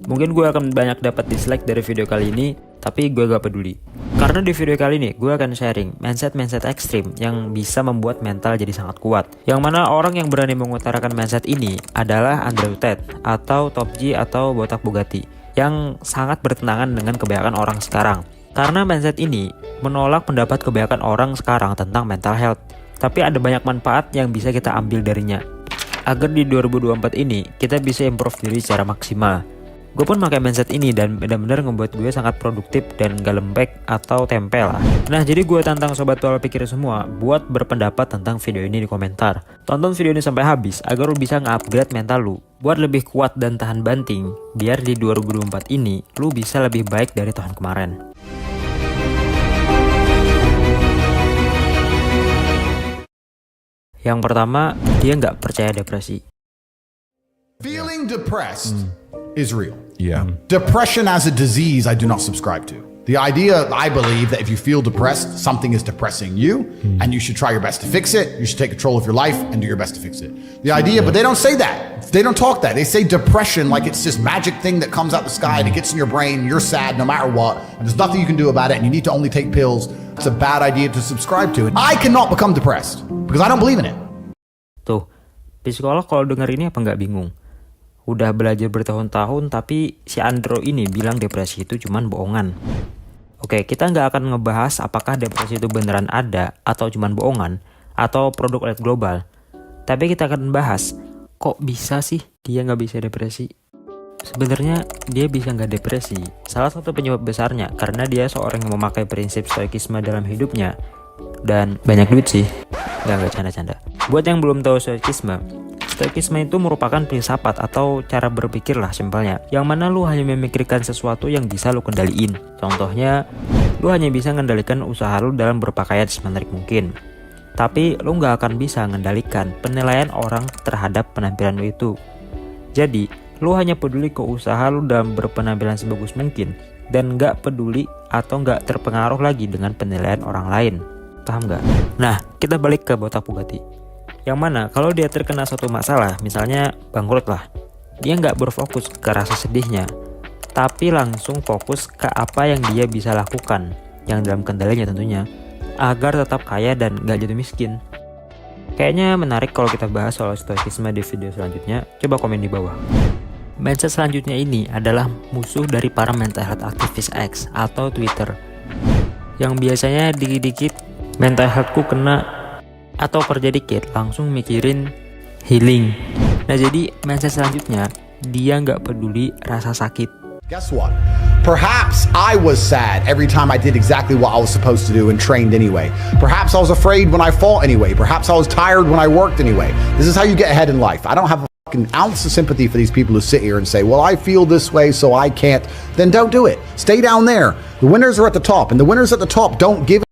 Mungkin gue akan banyak dapat dislike dari video kali ini, tapi gue gak peduli. Karena di video kali ini gue akan sharing mindset-mindset ekstrim yang bisa membuat mental jadi sangat kuat. Yang mana orang yang berani mengutarakan mindset ini adalah Andrew Tate atau Top G atau botak Bugatti, yang sangat bertentangan dengan kebanyakan orang sekarang. Karena mindset ini menolak pendapat kebanyakan orang sekarang tentang mental health. Tapi ada banyak manfaat yang bisa kita ambil darinya, agar di 2024 ini kita bisa improve diri secara maksimal. Gue pun pakai mindset ini dan benar-benar ngebuat gue sangat produktif dan gak lembek atau tempel lah. Nah, jadi gue tantang sobat pola pikir semua buat berpendapat tentang video ini di komentar. Tonton video ini sampai habis agar lu bisa nge-upgrade mental lu buat lebih kuat dan tahan banting, biar di 2024 ini lu bisa lebih baik dari tahun kemarin. Yang pertama, dia nggak percaya depresi. Feeling depressed is real. Yeah. Depression as a disease, I do not subscribe to. The idea, I believe, that if you feel depressed, something is depressing you, and you should try your best to fix it. You should take control of your life and do your best to fix it. The idea, but they don't say that. They don't talk that. They say depression like it's this magic thing that comes out the sky and it gets in your brain. You're sad no matter what, and there's nothing you can do about it, and you need to only take pills. It's a bad idea to subscribe to. I cannot become depressed because I don't believe in it. Tuh, psikolog kalau denger ini apa nggak bingung? Udah belajar bertahun-tahun tapi si Andrew ini bilang depresi itu cuman bohongan. Oke, kita nggak akan ngebahas apakah depresi itu beneran ada atau cuman bohongan atau produk elit global. Tapi kita akan bahas, kok bisa sih dia nggak bisa depresi? Sebenarnya dia bisa nggak depresi. Salah satu penyebab besarnya karena dia seorang yang memakai prinsip stoikisme dalam hidupnya dan banyak duit sih. Nggak canda-canda. Buat yang belum tahu Stoikisme itu merupakan filsafat atau cara berpikir lah simpelnya, yang mana lu hanya memikirkan sesuatu yang bisa lu kendaliin. Contohnya, lu hanya bisa mengendalikan usaha lu dalam berpakaian semenarik mungkin, tapi lu nggak akan bisa mengendalikan penilaian orang terhadap penampilan lu itu. Jadi, lu hanya peduli ke usaha lu dalam berpenampilan sebagus mungkin, dan nggak peduli atau nggak terpengaruh lagi dengan penilaian orang lain. Paham nggak? Nah, kita balik ke botak Bugatti. Yang mana kalau dia terkena suatu masalah, misalnya bangkrut lah, dia nggak berfokus ke rasa sedihnya, tapi langsung fokus ke apa yang dia bisa lakukan, yang dalam kendalinya tentunya, agar tetap kaya dan nggak jatuh miskin. Kayaknya menarik kalau kita bahas soal stoikisme di video selanjutnya, coba komen di bawah. Mindset selanjutnya ini adalah musuh dari para mental health aktivis X atau Twitter, yang biasanya dikit-dikit mental healthku kena atau kerja dikit langsung mikirin healing. Nah, jadi mindset selanjutnya, dia nggak peduli rasa sakit. Guess what? Perhaps I was sad every time I did exactly what I was supposed to do and trained anyway. Perhaps I was afraid when I fought anyway. Perhaps I was tired when I worked anyway. This is how you get ahead in life. I don't have a fucking ounce of sympathy for these people who sit here and say, well, I feel this way so I can't. Then don't do it. Stay down there. The winners are at the top, and the winners at the top don't give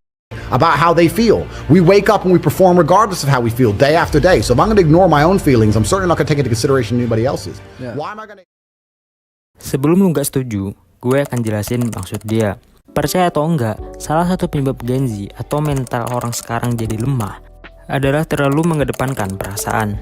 about how they feel. We wake up and we perform regardless of how we feel day after day. So if I'm going to ignore my own feelings, I'm certainly not going to take into consideration anybody else's. Yeah. Why am I going to... Sebelum lu nggak setuju, gue akan jelasin maksud dia. Percaya atau enggak, salah satu penyebab Gen Z atau mental orang sekarang jadi lemah adalah terlalu mengedepankan perasaan.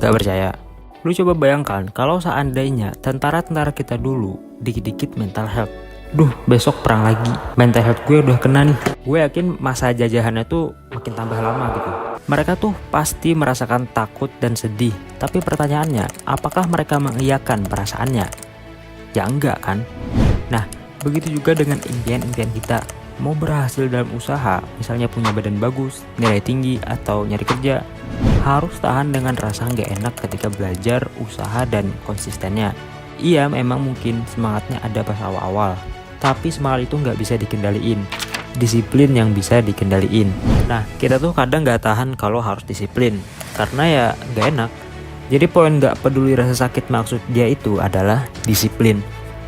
Gak percaya? Lu coba bayangkan kalau seandainya tentara-tentara kita dulu dikit-dikit mental health. Duh, besok perang lagi, mental health gue udah kena nih. Gue yakin masa jajahannya tuh makin tambah lama gitu. Mereka tuh pasti merasakan takut dan sedih. Tapi pertanyaannya, apakah mereka mengiyakan perasaannya? Ya enggak kan? Nah, begitu juga dengan impian-impian kita. Mau berhasil dalam usaha, misalnya punya badan bagus, nilai tinggi, atau nyari kerja, harus tahan dengan rasa nggak enak ketika belajar, usaha, dan konsistennya. Iya, memang mungkin semangatnya ada pas awal-awal, tapi semangat itu nggak bisa dikendaliin. Disiplin yang bisa dikendaliin. Nah, kita tuh kadang nggak tahan kalau harus disiplin, karena ya nggak enak. Jadi poin nggak peduli rasa sakit maksud dia itu adalah disiplin.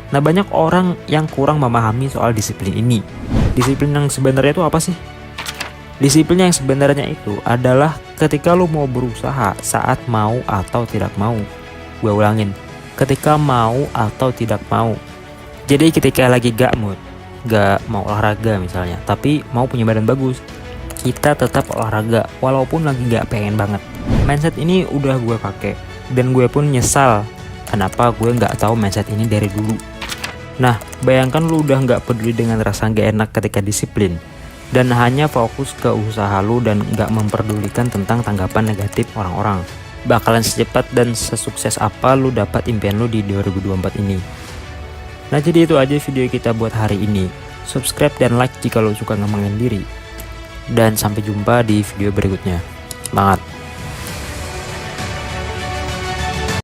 Nah, banyak orang yang kurang memahami soal disiplin ini. Disiplin yang sebenarnya itu apa sih? Disiplin yang sebenarnya itu adalah ketika lu mau berusaha saat mau atau tidak mau. Gue ulangin, ketika mau atau tidak mau. Jadi ketika lagi gak mood, gak mau olahraga misalnya, tapi mau punya badan bagus, kita tetap olahraga walaupun lagi gak pengen banget. Mindset ini udah gue pakai dan gue pun nyesal kenapa gue nggak tahu mindset ini dari dulu. Nah, bayangkan lu udah nggak peduli dengan rasa nggak enak ketika disiplin, dan hanya fokus ke usaha lu dan nggak memperdulikan tentang tanggapan negatif orang-orang. Bakalan secepat dan sesukses apa lu dapat impian lu di 2024 ini. Nah, jadi itu aja video kita buat hari ini. Subscribe dan like jika lu suka ngembangin diri. Dan sampai jumpa di video berikutnya. Semangat!